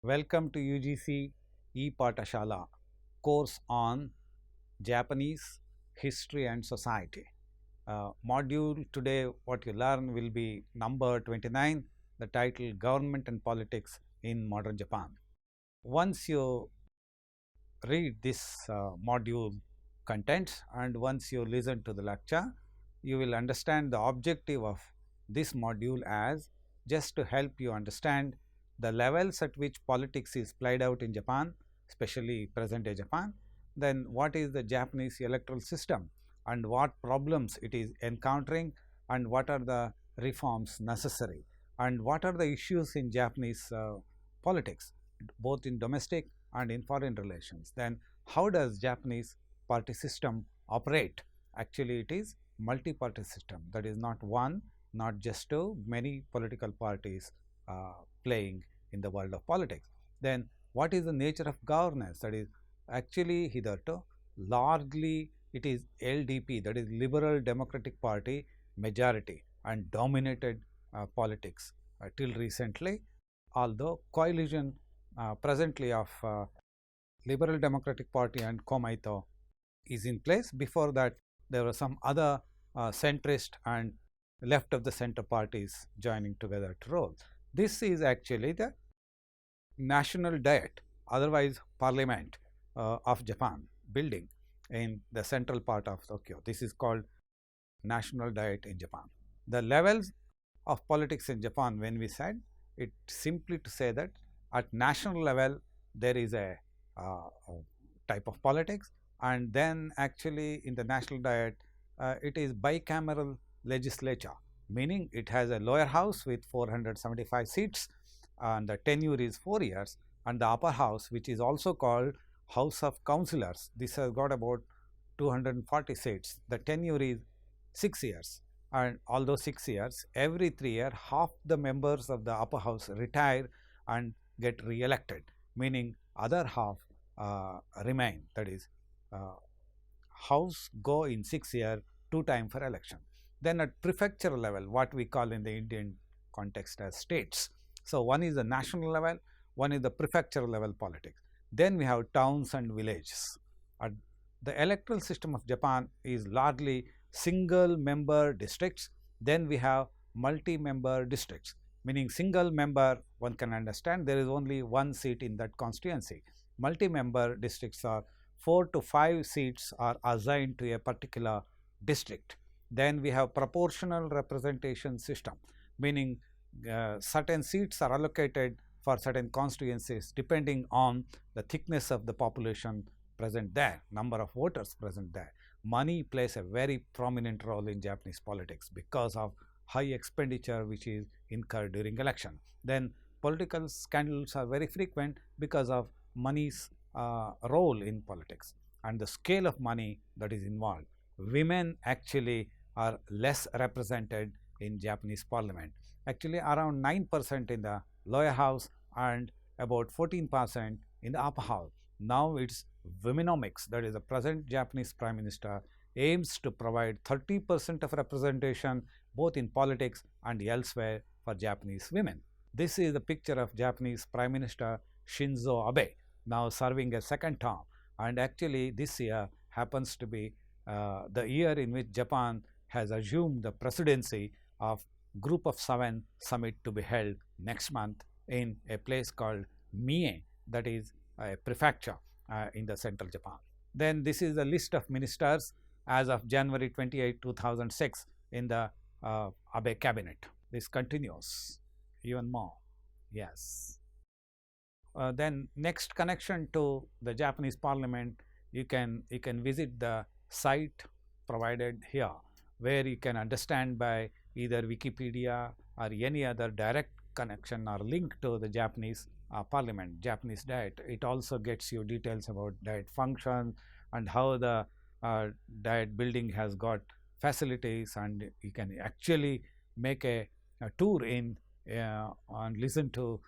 Welcome to UGC E-Patashala course on Japanese history and society. Module today what you learn will be number 29, the title Government and Politics in Modern Japan. Once you read this module contents and once you listen to the lecture, you will understand the objective of this module as just to help you understand the levels at which politics is played out in Japan, especially present day Japan, then what is the Japanese electoral system and what problems it is encountering and what are the reforms necessary and what are the issues in Japanese politics, both in domestic and in foreign relations. Then how does Japanese party system operate? Actually, it is multi-party system, that is not one, not just two, many political parties playing in the world of politics. Then what is the nature of governance? That is actually hitherto largely it is LDP, that is Liberal Democratic Party majority and dominated politics till recently, although coalition presently of Liberal Democratic Party and Komeito is in place. Before that, there were some other centrist and left of the center parties joining together to rule. This is actually the National Diet, otherwise Parliament of Japan building in the central part of Tokyo. This is called National Diet in Japan. The levels of politics in Japan, when we said it, simply to say that at national level there is a type of politics, and then actually in the National Diet it is bicameral legislature, meaning it has a lower house with 475 seats and the tenure is 4 years, and the upper house, which is also called House of Councillors, this has got about 240 seats. The tenure is 6 years, and although 6 years, every 3 years half the members of the upper house retire and get re-elected, meaning other half remain, that is house go in 6 years 2 times for election. Then at prefecture level, what we call in the Indian context as states. So one is the national level, one is the prefecture level politics. Then we have towns and villages. The electoral system of Japan is largely single member districts. Then we have multi-member districts, meaning single member, one can understand there is only one seat in that constituency. Multi-member districts are 4 to 5 seats are assigned to a particular district. Then we have proportional representation system, meaning certain seats are allocated for certain constituencies depending on the thickness of the population present there, number of voters present there. Money plays a very prominent role in Japanese politics because of high expenditure which is incurred during election. Then political scandals are very frequent because of money's role in politics and the scale of money that is involved. Women actually are less represented in Japanese parliament, actually around 9% in the lower house and about 14% in the upper house. Now it's womenomics, that is the present Japanese Prime Minister aims to provide 30% of representation both in politics and elsewhere for Japanese women. This is the picture of Japanese Prime Minister Shinzo Abe, now serving a second term, and actually this year happens to be the year in which Japan has assumed the presidency of Group of 7 summit to be held next month in a place called Mie, that is a prefecture in the central Japan. Then this is the list of ministers as of January 28, 2006 in the Abe cabinet. This continues even more. Yes. Then next connection to the Japanese parliament, you can visit the site provided here, where you can understand by either Wikipedia or any other direct connection or link to the Japanese parliament, Japanese diet. It also gets you details about diet function and how the diet building has got facilities, and you can actually make a tour in and listen to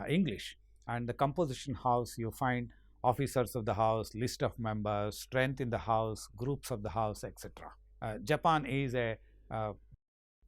English. And the composition house, you find officers of the house, list of members, strength in the house, groups of the house, etc. Japan is a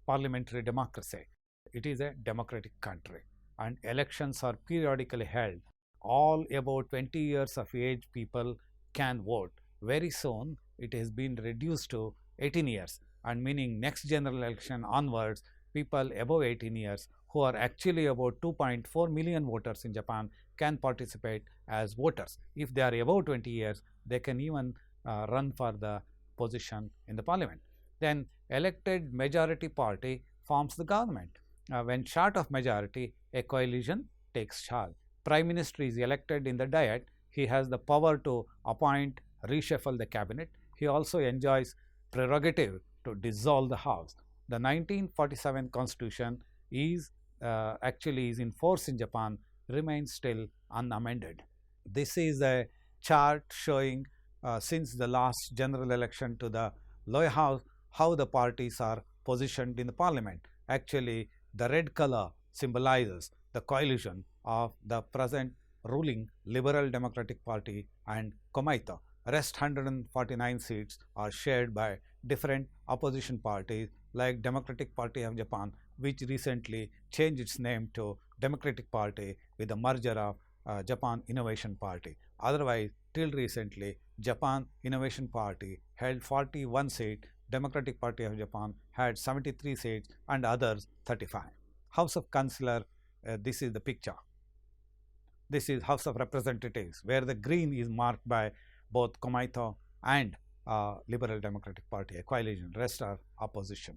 parliamentary democracy. It is a democratic country, and elections are periodically held all about 20 years of age people can vote. Very soon, it has been reduced to 18 years, and meaning next general election onwards, people above 18 years who are actually about 2.4 million voters in Japan can participate as voters. If they are above 20 years, they can even run for the position in the parliament. Then elected majority party forms the government. When short of majority, a coalition takes charge. Prime Minister is elected in the Diet. He has the power to appoint, reshuffle the cabinet. He also enjoys prerogative to dissolve the House. The 1947 Constitution is actually is in force in Japan, remains still unamended. This is a chart showing since the last general election to the lower house how the parties are positioned in the parliament. Actually, the red color symbolizes the coalition of the present ruling Liberal Democratic Party and Komeito. Rest 149 seats are shared by different opposition parties like Democratic Party of Japan, which recently changed its name to Democratic Party with the merger of Japan Innovation Party. Otherwise, till recently, Japan Innovation Party held 41 seats, Democratic Party of Japan had 73 seats, and others 35. House of Councillor, this is the picture. This is House of Representatives, where the green is marked by both Komeito and Liberal Democratic Party, a coalition, rest are opposition.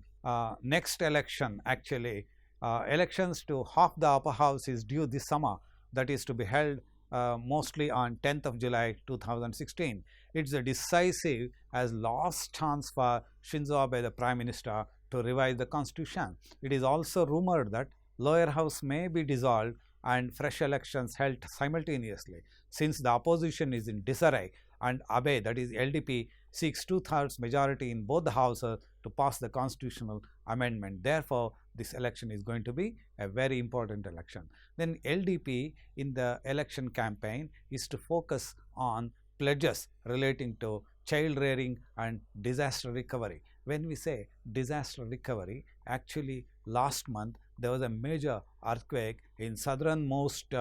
Next election, actually, elections to half the upper house is due this summer, that is to be held mostly on 10th of July 2016. It's a decisive as last chance for Shinzo Abe, the Prime Minister, to revise the constitution. It is also rumored that lower house may be dissolved and fresh elections held simultaneously. Since the opposition is in disarray and Abe, that is LDP, seeks 2/3 majority in both the houses to pass the constitutional amendment. Therefore, this election is going to be a very important election. Then LDP in the election campaign is to focus on pledges relating to child rearing and disaster recovery. When we say disaster recovery, actually last month there was a major earthquake in southernmost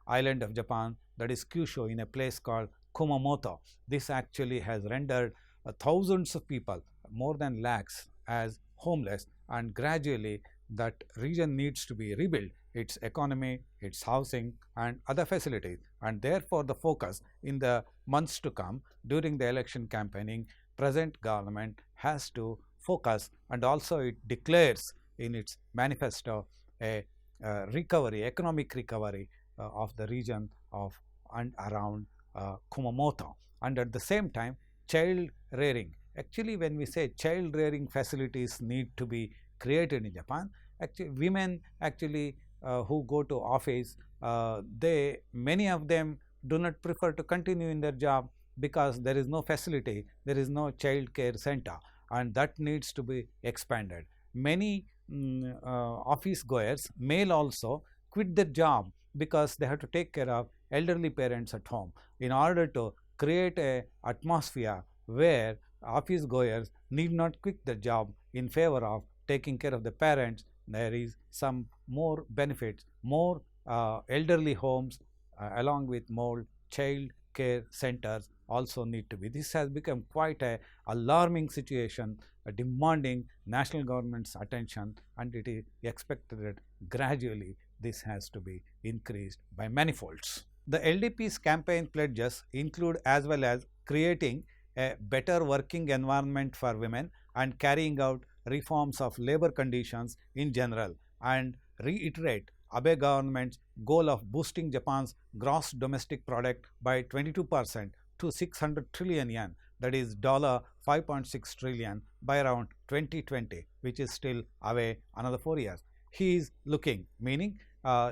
island of Japan, that is Kyushu, in a place called Kumamoto. This actually has rendered thousands of people, more than lakhs, as homeless, and gradually that region needs to be rebuilt, its economy, its housing and other facilities, and therefore the focus in the months to come during the election campaigning, present government has to focus, and also it declares in its manifesto a recovery, economic recovery of the region of and around Kumamoto, and at the same time child rearing. Actually, when we say child rearing facilities need to be created in Japan, actually women actually who go to office, many of them do not prefer to continue in their job because there is no facility, there is no child care center, and that needs to be expanded. Many office goers, male also, quit their job because they have to take care of elderly parents at home. In order to create a atmosphere where office goers need not quit the job in favor of taking care of the parents, there is some more benefits, more elderly homes along with more child care centers also need to be. This has become quite a alarming situation, demanding national government's attention, and it is expected that gradually this has to be increased by many folds. The LDP's campaign pledges include as well as creating a better working environment for women and carrying out reforms of labor conditions in general, and reiterate Abe government's goal of boosting Japan's gross domestic product by 22% to 600 trillion yen, that is $5.6 trillion by around 2020, which is still away another 4 years. He is looking, meaning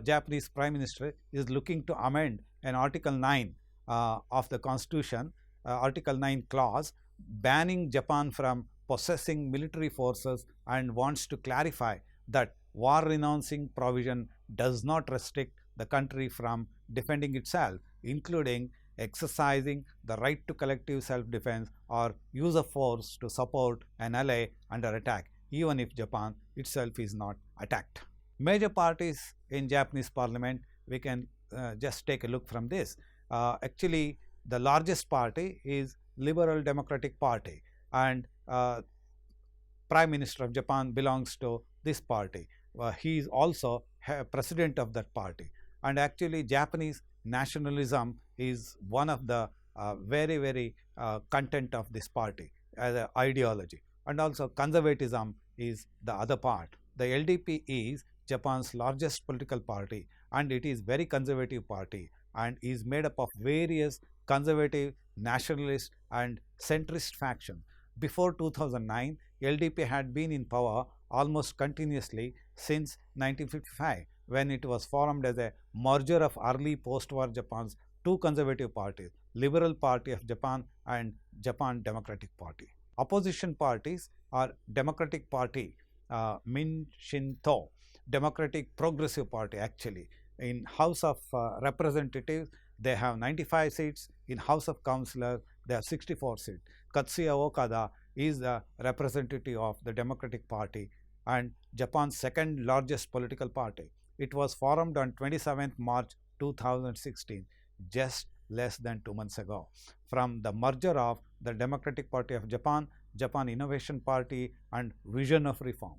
Japanese Prime Minister is looking to amend an Article 9 of the Constitution, Article 9 clause banning Japan from possessing military forces, and wants to clarify that war-renouncing provision does not restrict the country from defending itself, including exercising the right to collective self-defense or use of force to support an ally under attack, even if Japan itself is not attacked. Major parties in Japanese parliament, we can just take a look from this. Actually, the largest party is Liberal Democratic Party, and Prime Minister of Japan belongs to this party. He is also president of that party. And actually, Japanese nationalism is one of the very content of this party as an ideology. And also, conservatism is the other part. The LDP is Japan's largest political party, and it is very conservative party and is made up of various conservative, nationalist, and centrist factions. Before 2009, LDP had been in power almost continuously since 1955, when it was formed as a merger of early post-war Japan's two conservative parties, Liberal Party of Japan and Japan Democratic Party. Opposition parties are Democratic Party, Min Shinto, Democratic Progressive Party actually. In House of Representatives, they have 95 seats. In House of Councillors, they have 64 seats. Katsuya Okada is the representative of the Democratic Party and Japan's second largest political party. It was formed on 27th March 2016, just less than 2 months ago, from the merger of the Democratic Party of Japan, Japan Innovation Party, and Vision of Reform.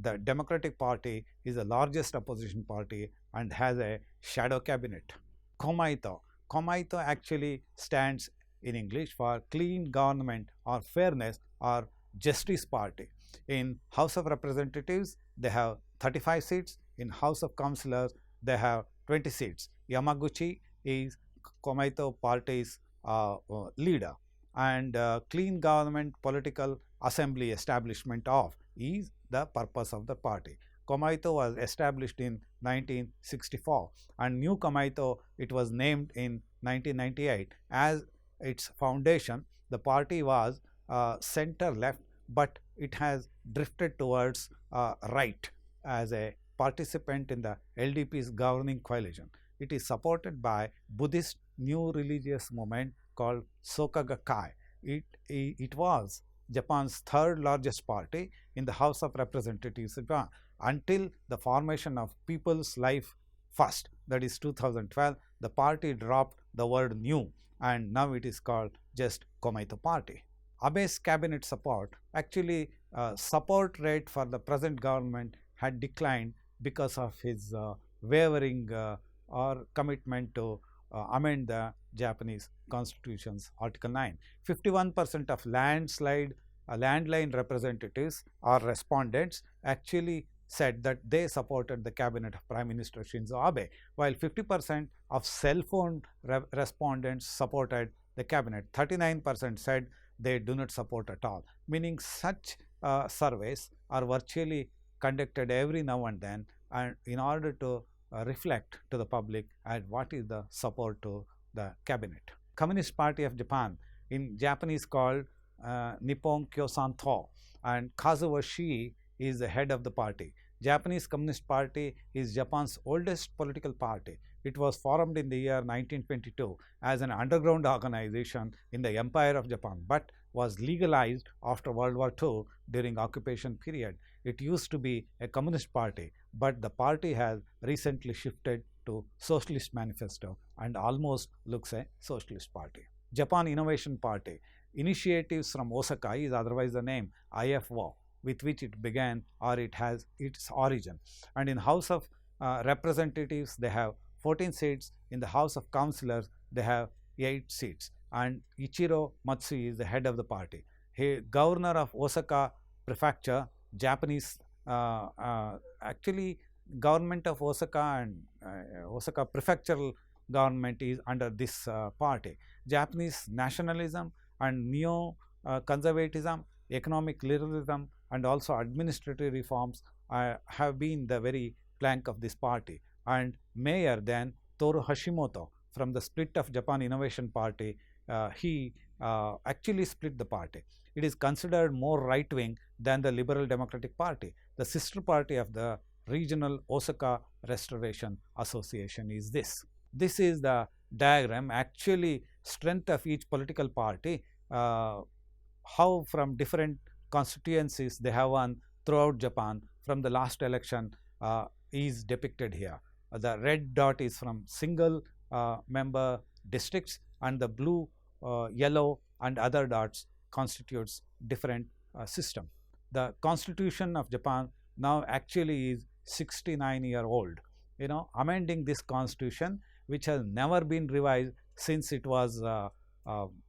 The Democratic Party is the largest opposition party and has a shadow cabinet. Komaito. Komaito actually stands in English for Clean Government or Fairness or Justice Party. In House of Representatives, they have 35 seats. In House of Councillors, they have 20 seats. Yamaguchi is Komaito Party's leader, and Clean Government Political Assembly establishment of is the purpose of the party. Komaito was established in 1964, and New Komaito, it was named in 1998. As its foundation, the party was center left, but it has drifted towards right as a participant in the LDP's governing coalition. It is supported by Buddhist new religious movement called Soka Gakkai. It was Japan's third largest party in the House of Representatives until the formation of People's Life First, that is 2012. The party dropped the word new and now it is called just Komaito Party. Abe's cabinet support, actually support rate for the present government had declined because of his wavering or commitment to amend the Japanese Constitution's Article 9. 51% of landline representatives or respondents actually said that they supported the cabinet of Prime Minister Shinzo Abe, while 50% of cell phone respondents supported the cabinet. 39% said they do not support at all, meaning such surveys are virtually conducted every now and then, and in order to reflect to the public at what is the support to the cabinet. Communist Party of Japan, in Japanese called Nippon Kyosanto, and Kazuo Shii is the head of the party. Japanese Communist Party is Japan's oldest political party. It was formed in the year 1922 as an underground organization in the Empire of Japan, but was legalized after World War II during occupation period. It used to be a communist party, but the party has recently shifted to Socialist Manifesto and almost looks a socialist party. Japan Innovation Party. Initiatives from Osaka is otherwise the name IFO, with which it began or it has its origin. And in House of Representatives, they have 14 seats. In the House of Councillors, they have 8 seats. And Ichiro Matsui is the head of the party. He governor of Osaka Prefecture, Japanese, actually government of Osaka and Osaka Prefectural government is under this party. Japanese nationalism and neo-conservatism, economic liberalism, and also administrative reforms have been the very plank of this party. And Mayor then Toru Hashimoto from the split of Japan Innovation Party, he actually split the party. It is considered more right-wing than the Liberal Democratic Party. The sister party of the regional Osaka Restoration Association is this. This is the diagram, actually strength of each political party, how from different constituencies they have won throughout Japan from the last election is depicted here. The red dot is from single member districts, and the blue, yellow, and other dots constitutes different system. The constitution of Japan now actually is 69-year old. Amending this constitution, which has never been revised since it was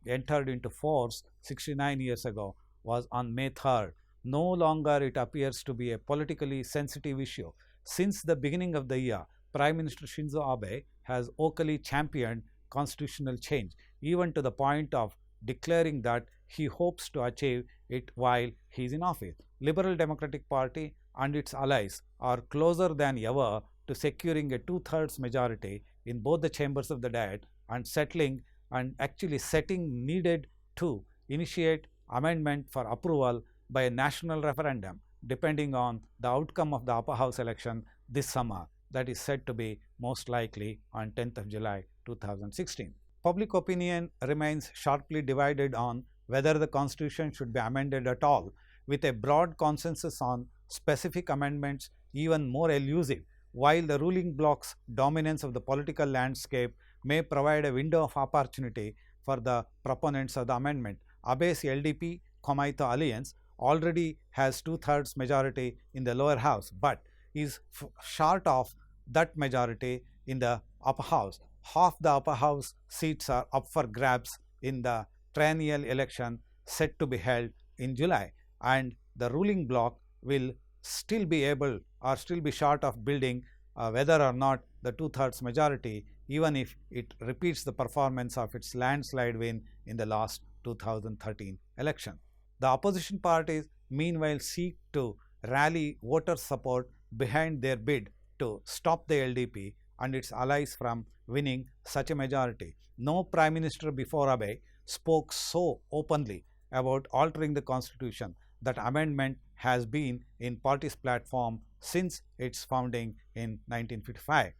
entered into force 69 years ago, was on May 3rd. No longer it appears to be a politically sensitive issue. Since the beginning of the year, Prime Minister Shinzo Abe has vocally championed constitutional change, even to the point of declaring that he hopes to achieve it while he is in office. Liberal Democratic Party and its allies are closer than ever to securing a two-thirds majority in both the chambers of the Diet and settling and actually setting needed to initiate amendment for approval by a national referendum depending on the outcome of the upper house election this summer, that is said to be most likely on 10th of July 2016. Public opinion remains sharply divided on whether the constitution should be amended at all, with a broad consensus on specific amendments even more elusive. While the ruling bloc's dominance of the political landscape may provide a window of opportunity for the proponents of the amendment, Abe's LDP Komaito alliance already has two-thirds majority in the lower house, but is short of that majority in the upper house. Half the upper house seats are up for grabs in the triennial election set to be held in July, and the ruling bloc will still be able or still be short of building whether or not the two-thirds majority, even if it repeats the performance of its landslide win in the last 2013 election. The opposition parties meanwhile seek to rally voter support behind their bid to stop the LDP and its allies from winning such a majority. No Prime Minister before Abe spoke so openly about altering the constitution. That amendment has been in party's platform since its founding in 1955.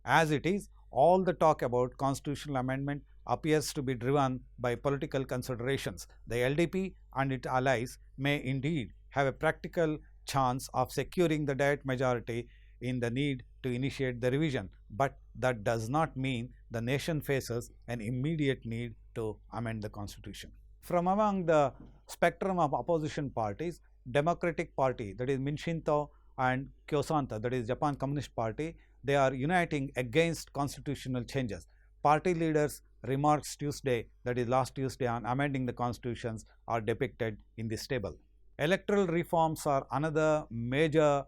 As it is, all the talk about constitutional amendment appears to be driven by political considerations. The LDP and its allies may indeed have a practical chance of securing the Diet majority in the need to initiate the revision, but that does not mean the nation faces an immediate need to amend the constitution. From among the spectrum of opposition parties, Democratic Party, that is Minshinto, and Kyosanta, that is Japan Communist Party, they are uniting against constitutional changes. Party leaders' remarks Tuesday, that is last Tuesday, on amending the constitutions are depicted in this table. Electoral reforms are another major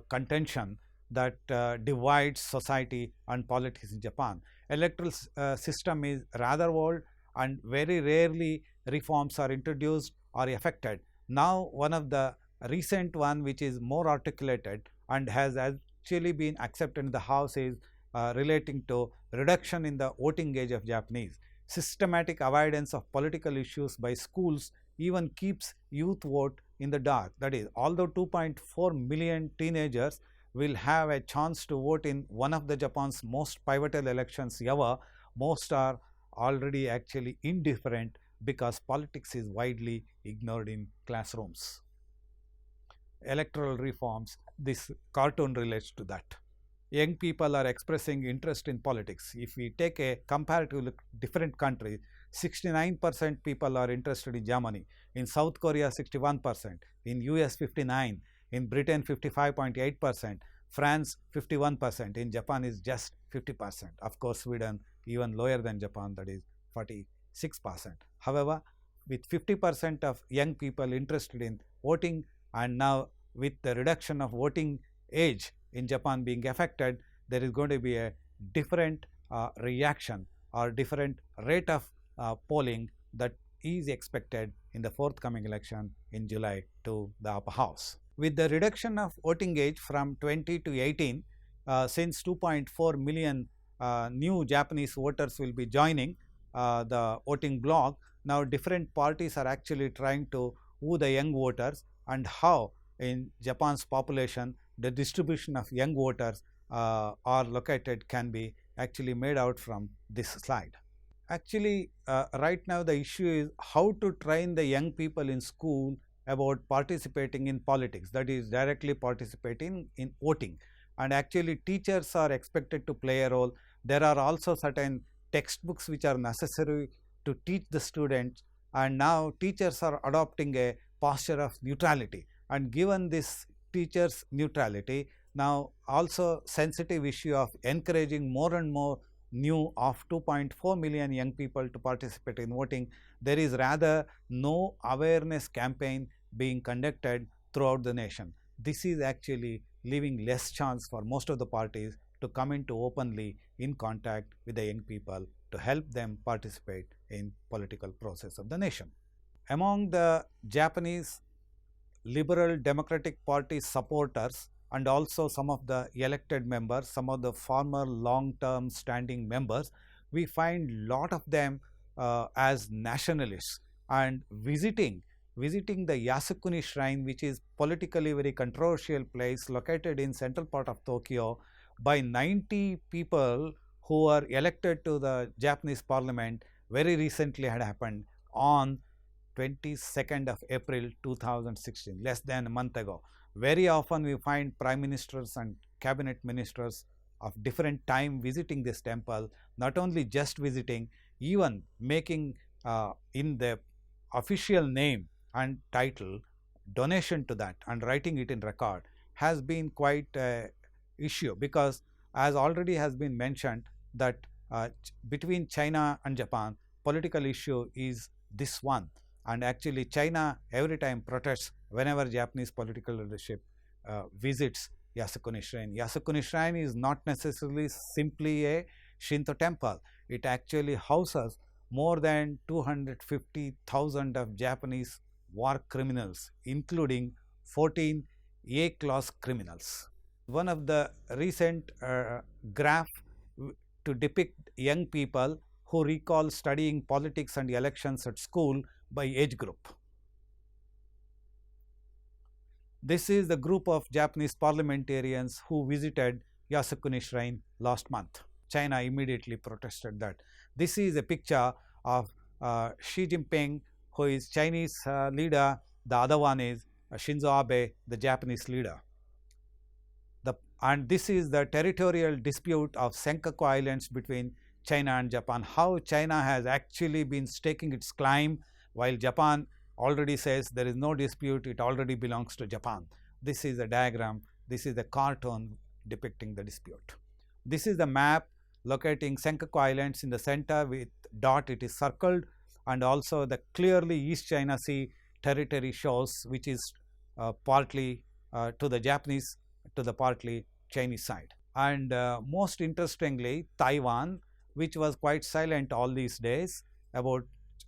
contention that divides society and politics in Japan. Electoral system is rather old and very rarely reforms are introduced or effected. Now one of the recent one which is more articulated and has actually been accepted in the House is relating to reduction in the voting age of Japanese. Systematic avoidance of political issues by schools even keeps youth vote in the dark. That is, although 2.4 million teenagers will have a chance to vote in one of the Japan's most pivotal elections ever, most are already actually indifferent because politics is widely ignored in classrooms. Electoral reforms, this cartoon relates to that. Young people are expressing interest in politics. If we take a comparatively different country, 69% people are interested in Germany, in South Korea 61%, in US 59%, in Britain 55.8%, France 51%, in Japan is just 50%. Of course, Sweden even lower than Japan, that is 46%. However, with 50% of young people interested in voting, and now with the reduction of voting age in Japan being affected, there is going to be a different reaction or different rate of polling that is expected in the forthcoming election in July to the upper house. With the reduction of voting age from 20 to 18, since 2.4 million new Japanese voters will be joining the voting bloc, now different parties are actually trying to woo the young voters, and how in Japan's population the distribution of young voters are located can be actually made out from this slide. Actually, right now the issue is how to train the young people in school about participating in politics, that is directly participating in voting. and actually teachers are expected to play a role. There are also certain textbooks which are necessary to teach the students, and now teachers are adopting a posture of neutrality. And given this teachers neutrality, now also sensitive issue of encouraging more and more new of 2.4 million young people to participate in voting, there is rather no awareness campaign being conducted throughout the nation. This is actually leaving less chance for most of the parties to come into openly in contact with the young people to help them participate in political process of the nation. Among the Japanese Liberal Democratic Party supporters and also some of the elected members, some of the former long-term standing members, we find lot of them as nationalists and visiting the Yasukuni shrine, which is politically very controversial place located in central part of Tokyo, by 90 people who were elected to the Japanese parliament very recently had happened on 22nd of April 2016, less than a month ago. Very often we find prime ministers and cabinet ministers of different time visiting this temple, not only just visiting, even making in the official name and title donation to that and writing it in record has been quite a issue, because as already has been mentioned that between China and Japan, political issue is this one, and actually China every time protests whenever Japanese political leadership visits Yasukuni Shrine. Yasukuni Shrine is not necessarily simply a Shinto temple. It actually houses more than 250,000 of Japanese war criminals, including 14 A-class criminals. One of the recent graph to depict young people who recall studying politics and elections at school by age group. This is the group of Japanese parliamentarians who visited Yasukuni Shrine last month. China immediately protested that. This is a picture of Xi Jinping, who is Chinese leader. The other one is Shinzo Abe, the Japanese leader. And this is the territorial dispute of Senkaku Islands between China and Japan. How China has actually been staking its claim, while Japan already says there is no dispute, it already belongs to Japan. This is a diagram, this is a cartoon depicting the dispute. This is the map locating Senkaku Islands in the center with dot, it is circled, and also the clearly East China Sea territory shows, which is partly to the Japanese, to the partly Chinese side. And most interestingly, Taiwan, which was quite silent all these days about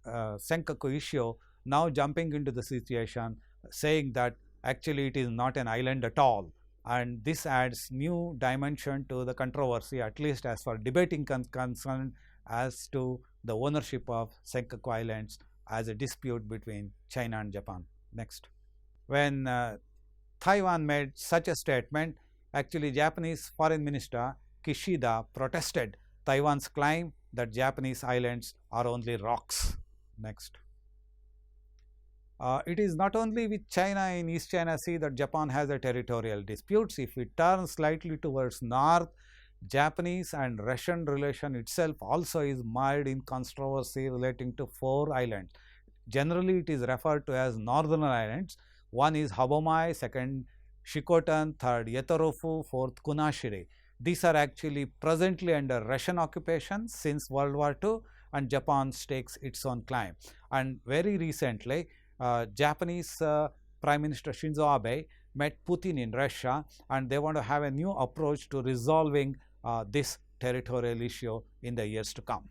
Senkaku issue, now jumping into the situation, saying that actually it is not an island at all, and this adds new dimension to the controversy, at least as far debating concerned, as to the ownership of Senkaku Islands as a dispute between China and Japan. Next. When Taiwan made such a statement, actually Japanese Foreign Minister Kishida protested Taiwan's claim that Japanese islands are only rocks. Next. It is not only with China in East China Sea that Japan has a territorial disputes. If we turn slightly towards north, Japanese and Russian relation itself also is mired in controversy relating to 4 islands. Generally, it is referred to as northern islands. One is Habomai, second Shikotan, third Yetorofu, fourth Kunashiri. These are actually presently under Russian occupation since World War II, and Japan stakes its own claim. And very recently, Japanese Prime Minister Shinzo Abe met Putin in Russia, and they want to have a new approach to resolving this territorial issue in the years to come.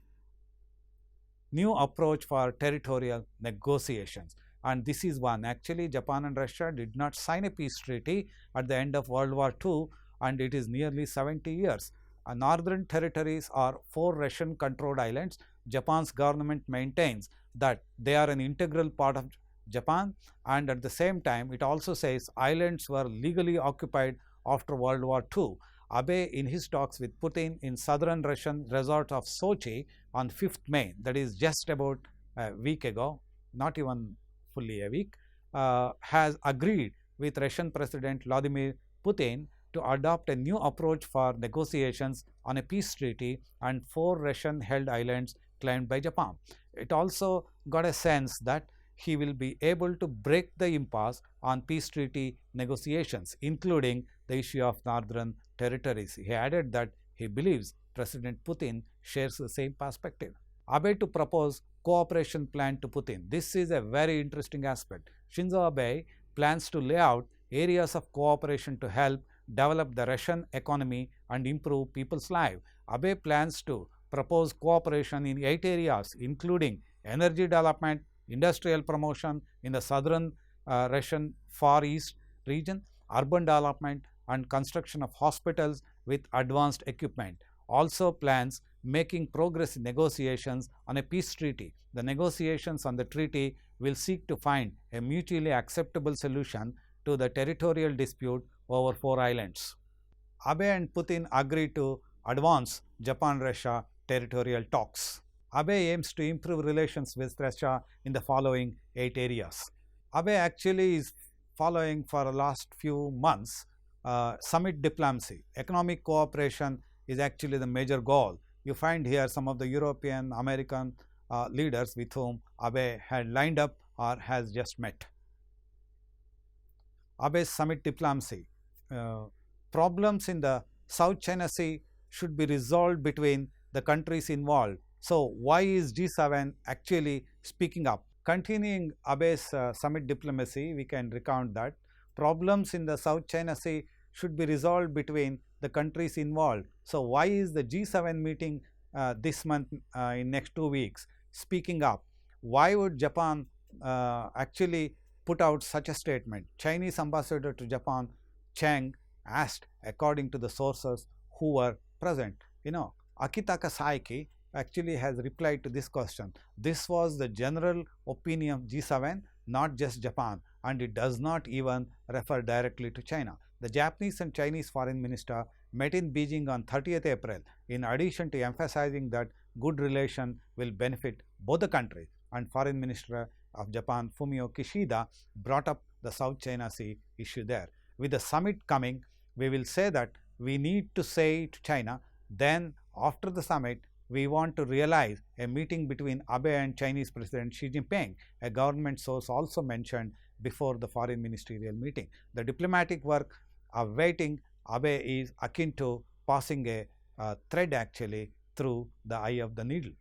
New approach for territorial negotiations. And this is one. Actually, Japan and Russia did not sign a peace treaty at the end of World War II, and it is nearly 70 years. Northern territories are 4 Russian-controlled islands. Japan's government maintains that they are an integral part of Japan, and at the same time, it also says islands were legally occupied after World War II. Abe, in his talks with Putin in southern Russian resort of Sochi on 5th May, that is just about a week ago, not even fully a week, has agreed with Russian President Vladimir Putin to adopt a new approach for negotiations on a peace treaty and 4 Russian-held islands claimed by Japan. It also got a sense that he will be able to break the impasse on peace treaty negotiations, including the issue of northern territories. He added that he believes President Putin shares the same perspective. Abe to propose cooperation plan to Putin. This is a very interesting aspect. Shinzo Abe plans to lay out areas of cooperation to help develop the Russian economy and improve people's lives. Abe plans to propose cooperation in 8 areas, including energy development, industrial promotion in the southern Russian Far East region, urban development, and construction of hospitals with advanced equipment. Also plans making progress in negotiations on a peace treaty. The negotiations on the treaty will seek to find a mutually acceptable solution to the territorial dispute over 4 islands. Abe and Putin agreed to advance Japan-Russia territorial talks. Abe aims to improve relations with Russia in the following 8 areas. Abe actually is following for the last few months summit diplomacy. Economic cooperation is actually the major goal. You find here some of the European, American leaders with whom Abe had lined up or has just met. Abe's summit diplomacy. Problems in the South China Sea should be resolved between the countries involved. So, why is G7 actually speaking up? Continuing Abe's summit diplomacy, we can recount that problems in the South China Sea should be resolved between the countries involved. So, why is the G7 meeting this month in next 2 weeks speaking up? Why would Japan actually put out such a statement? Chinese ambassador to Japan, Cheng, asked, according to the sources who were present. Akitaka Saiki actually has replied to this question. This was the general opinion of G7, not just Japan, and it does not even refer directly to China. The Japanese and Chinese foreign minister met in Beijing on 30th April. In addition to emphasizing that good relation will benefit both the countries, and Foreign Minister of Japan Fumio Kishida brought up the South China Sea issue there. With the summit coming, we will say that we need to say to China, then after the summit, we want to realize a meeting between Abe and Chinese President Xi Jinping. A government source also mentioned before the foreign ministerial meeting. The diplomatic work awaiting Abe is akin to passing a thread actually through the eye of the needle.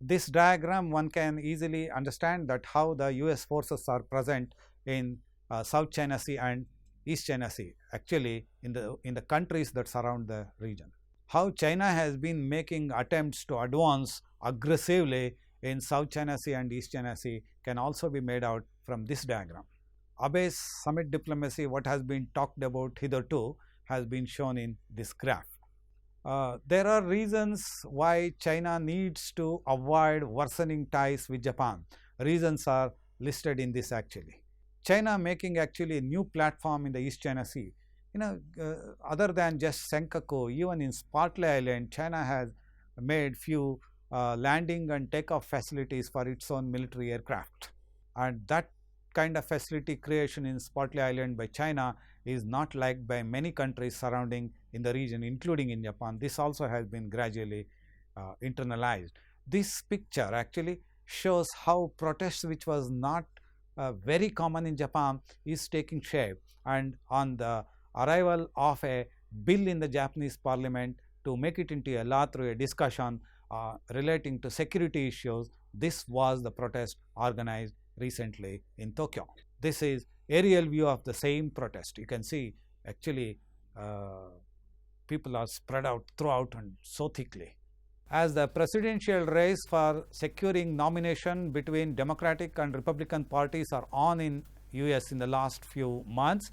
This diagram, one can easily understand that how the US forces are present in South China Sea and East China Sea, actually in the countries that surround the region. How China has been making attempts to advance aggressively in South China Sea and East China Sea can also be made out from this diagram. Abe's summit diplomacy, what has been talked about hitherto, has been shown in this graph. There are reasons why China needs to avoid worsening ties with Japan. Reasons are listed in this actually. China making actually a new platform in the East China Sea. Other than just Senkaku, even in Spratly Island, China has made few landing and takeoff facilities for its own military aircraft. And that kind of facility creation in Spratly Island by China is not liked by many countries surrounding in the region, including in Japan. This also has been gradually internalized. This picture actually shows how protest, which was not very common in Japan, is taking shape. And on the arrival of a bill in the Japanese parliament to make it into a law through a discussion relating to security issues, this was the protest organized recently in Tokyo. This is aerial view of the same protest. You can see actually people are spread out throughout and so thickly. As the presidential race for securing nomination between Democratic and Republican parties are on in US in the last few months,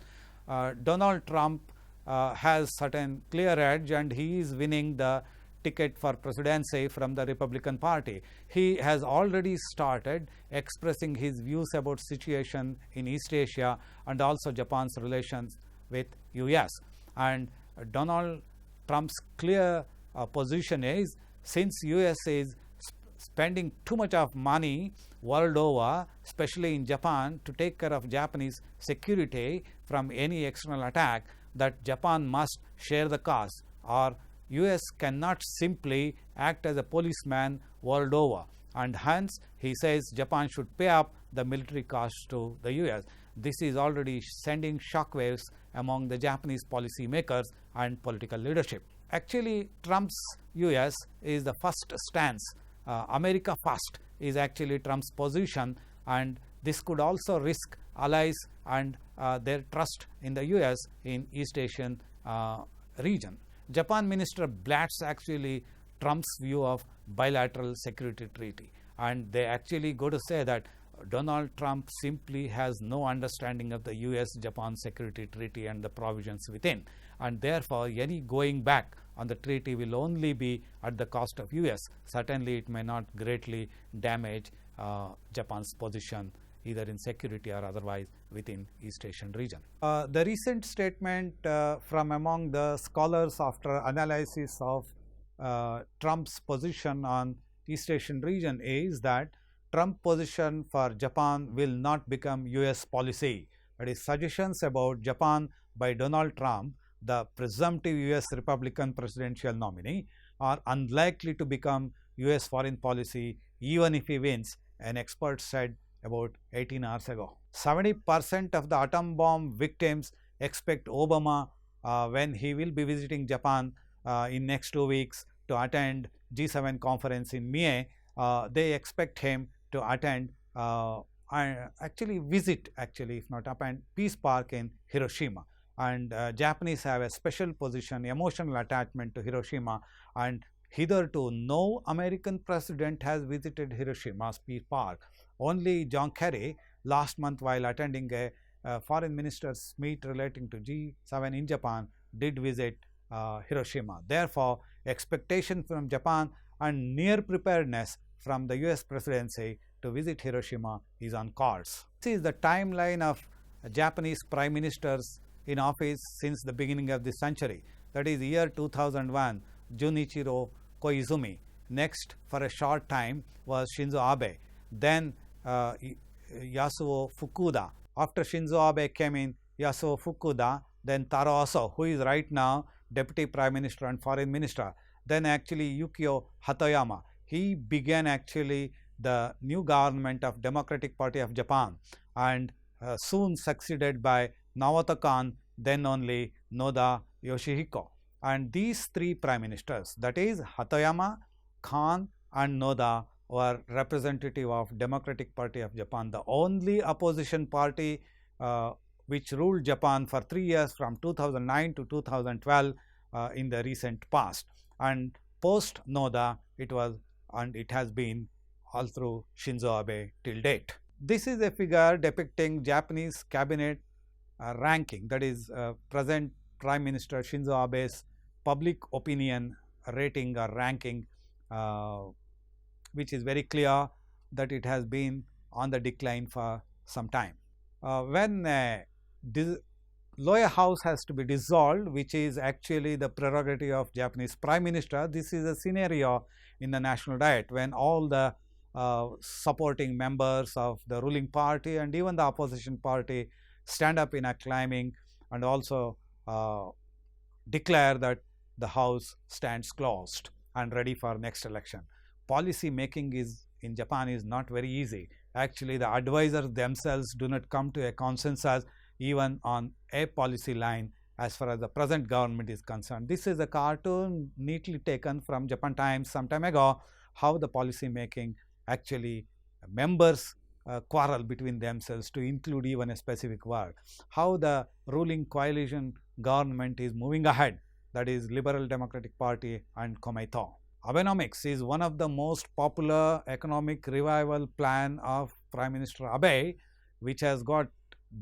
Donald Trump has certain clear edge and he is winning the ticket for presidency from the Republican Party. He has already started expressing his views about situation in East Asia and also Japan's relations with US. And Donald Trump's clear position is, since US is spending too much of money world over, especially in Japan, to take care of Japanese security from any external attack, that Japan must share the cost, or US cannot simply act as a policeman world over, and hence he says Japan should pay up the military costs to the US. This is already sending shockwaves among the Japanese policymakers and political leadership. Actually, Trump's US is the first stance. America first is actually Trump's position, and this could also risk allies and their trust in the US in East Asian region. Japan Minister blats actually Trump's view of bilateral security treaty, and they actually go to say that Donald Trump simply has no understanding of the US-Japan security treaty and the provisions within, and therefore any going back on the treaty will only be at the cost of US. Certainly it may not greatly damage Japan's position either in security or otherwise within East Asian region. The recent statement from among the scholars after analysis of Trump's position on East Asian region is that Trump position for Japan will not become US policy. That is, suggestions about Japan by Donald Trump, the presumptive US Republican presidential nominee, are unlikely to become US foreign policy even if he wins, an expert said about 18 hours ago. 70% of the atom bomb victims expect Obama when he will be visiting Japan in next 2 weeks to attend G7 conference in Mie. They expect him to attend actually visit, if not attend, Peace Park in Hiroshima. And Japanese have a special position, emotional attachment to Hiroshima, and hitherto no American president has visited Hiroshima's Peace Park. Only John Kerry last month, while attending a foreign ministers meet relating to G7 in Japan, did visit Hiroshima. Therefore, expectation from Japan and near preparedness from the US presidency to visit Hiroshima is on cards. This is the timeline of Japanese prime ministers in office since the beginning of this century. That is year 2001, Junichiro Koizumi. Next, for a short time, was Shinzo Abe. Then Yasuo Fukuda. After Shinzo Abe came in, Yasuo Fukuda, then Taro Aso, who is right now Deputy Prime Minister and Foreign Minister. Then actually Yukio Hatoyama. He began actually the new government of Democratic Party of Japan, and soon succeeded by Naoto Kan, then only Noda Yoshihiko. And these three prime ministers, that is Hatoyama, Kan and Noda, were representative of Democratic Party of Japan, the only opposition party which ruled Japan for 3 years from 2009 to 2012 in the recent past. And post Noda, it was and it has been all through Shinzo Abe till date. This is a figure depicting Japanese cabinet ranking, that is present Prime Minister Shinzo Abe's public opinion rating or ranking, which is very clear that it has been on the decline for some time. When lower house has to be dissolved, which is actually the prerogative of Japanese Prime Minister, this is a scenario in the National Diet when all the supporting members of the ruling party and even the opposition party stand up in acclaiming and also declare that the house stands closed and ready for next election. Policy making is in Japan is not very easy. Actually, the advisors themselves do not come to a consensus even on a policy line as far as the present government is concerned. This is a cartoon neatly taken from Japan Times some time ago, how the policy making actually members quarrel between themselves to include even a specific word. How the ruling coalition government is moving ahead, that is Liberal Democratic Party and Komeito. Abenomics is one of the most popular economic revival plan of Prime Minister Abe, which has got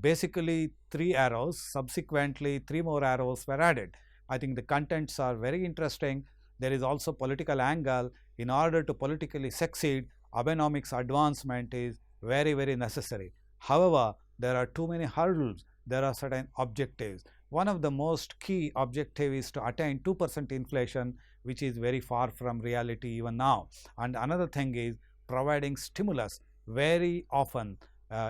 basically 3 arrows. Subsequently, 3 more arrows were added. I think the contents are very interesting. There is also political angle. In order to politically succeed, Abenomics advancement is very, very necessary. However, there are too many hurdles. There are certain objectives. One of the most key objective is to attain 2% inflation, which is very far from reality even now. And another thing is providing stimulus very often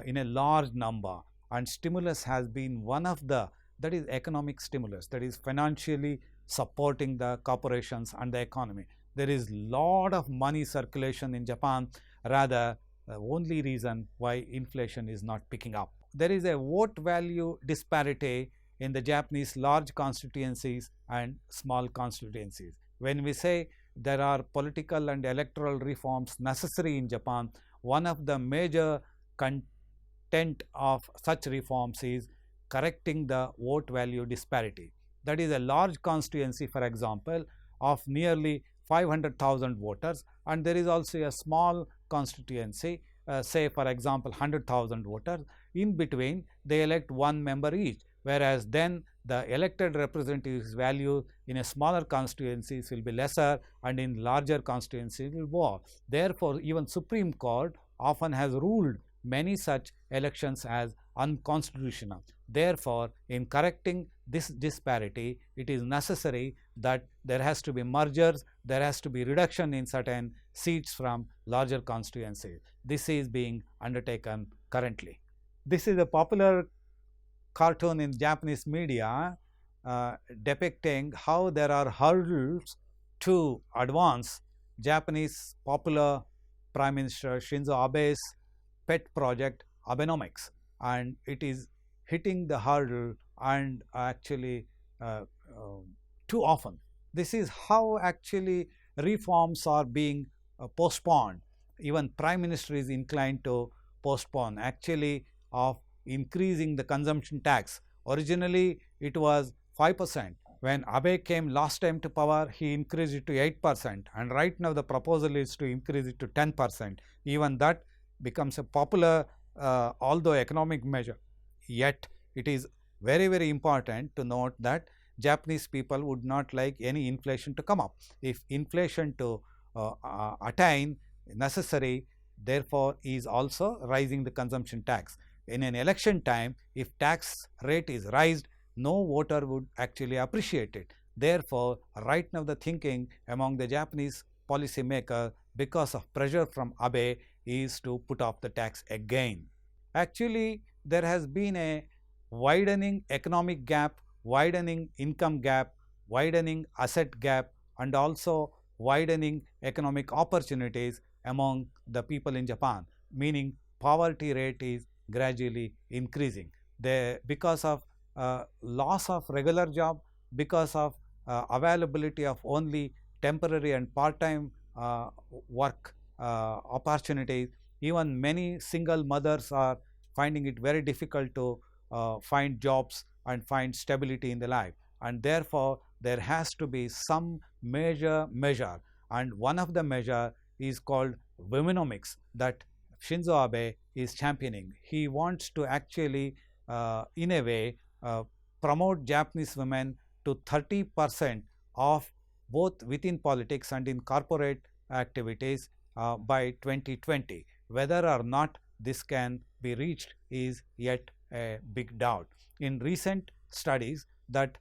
in a large number. And stimulus has been one of the that is economic stimulus, that is financially supporting the corporations and the economy. There is lot of money circulation in Japan, rather the only reason why inflation is not picking up. There is a vote value disparity in the Japanese large constituencies and small constituencies. When we say there are political and electoral reforms necessary in Japan, one of the major content of such reforms is correcting the vote value disparity. That is a large constituency, for example, of nearly 500,000 voters, and there is also a small constituency, say for example 100,000 voters. In between, they elect one member each, whereas then the elected representatives value in a smaller constituencies will be lesser and in larger constituencies will more. Therefore, even Supreme Court often has ruled many such elections as unconstitutional. Therefore, in correcting this disparity, it is necessary that there has to be mergers, there has to be reduction in certain seats from larger constituencies. This is being undertaken currently. This is a popular cartoon in Japanese media depicting how there are hurdles to advance Japanese popular Prime Minister Shinzo Abe's pet project Abenomics, and it is hitting the hurdle and actually too often. This is how actually reforms are being postponed. Even Prime Minister is inclined to postpone actually of increasing the consumption tax. Originally it was 5%. When Abe came last time to power, he increased it to 8%, and right now the proposal is to increase it to 10%. Even that becomes a popular although economic measure. Yet it is very, very important to note that Japanese people would not like any inflation to come up. If inflation to attain necessary, therefore is also rising the consumption tax. In an election time, if tax rate is raised, no voter would actually appreciate it. Therefore, right now the thinking among the Japanese policymaker, because of pressure from Abe, is to put off the tax again. Actually, there has been a widening economic gap, widening income gap, widening asset gap, and also widening economic opportunities among the people in Japan, meaning poverty rate is gradually increasing. Because of loss of regular job, because of availability of only temporary and part-time work opportunities, even many single mothers are finding it very difficult to find jobs and find stability in the life, and therefore there has to be some major measure, and one of the measure is called womenomics that Shinzo Abe is championing. He wants to actually in a way promote Japanese women to 30% of both within politics and in corporate activities by 2020. Whether or not this can be reached is yet a big doubt. In recent studies, that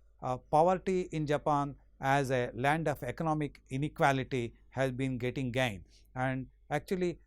poverty in Japan as a land of economic inequality has been getting gained, and actually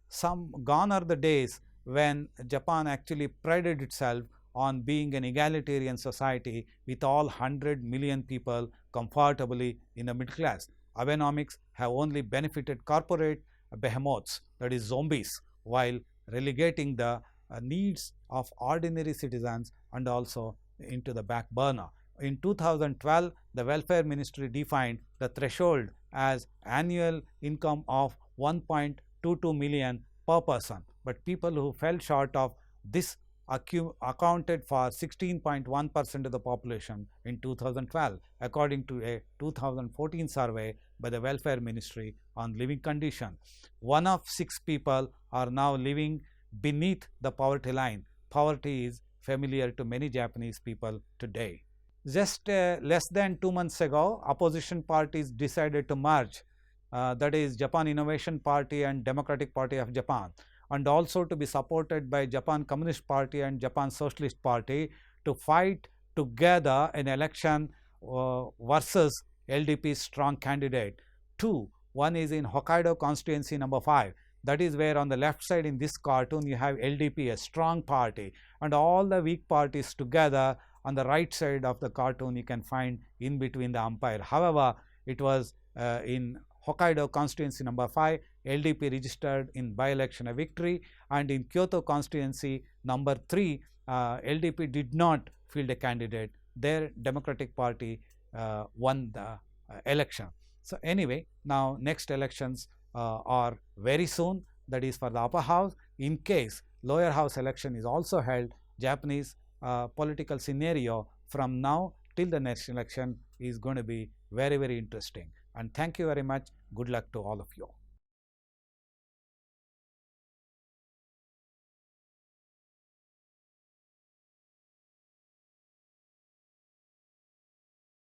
gone are the days when Japan actually prided itself on being an egalitarian society with all 100 million people comfortably in the middle class. Abenomics have only benefited corporate behemoths, that is zombies, while relegating the needs of ordinary citizens and also into the back burner. In 2012, the Welfare Ministry defined the threshold as annual income of 1.22 million per person, but people who fell short of this accounted for 16.1% of the population in 2012, according to a 2014 survey by the Welfare Ministry on living condition. 1 of 6 people are now living beneath the poverty line. Poverty is familiar to many Japanese people today. Just less than 2 months ago, opposition parties decided to merge, that is Japan Innovation Party and Democratic Party of Japan, and also to be supported by Japan Communist Party and Japan Socialist Party to fight together an election versus LDP's strong candidate. One is in Hokkaido constituency number 5. That is where on the left side in this cartoon you have LDP, a strong party, and all the weak parties together On the right side of the cartoon, you can find in between the umpire. However, it was in Hokkaido constituency number 5, LDP registered in by-election a victory, and in Kyoto constituency number 3, LDP did not field a candidate. Their Democratic Party won the election. So anyway, now next elections are very soon, that is for the upper house. In case lower house election is also held, Japanese political scenario from now till the next election is going to be very, very interesting. And thank you very much. Good luck to all of you.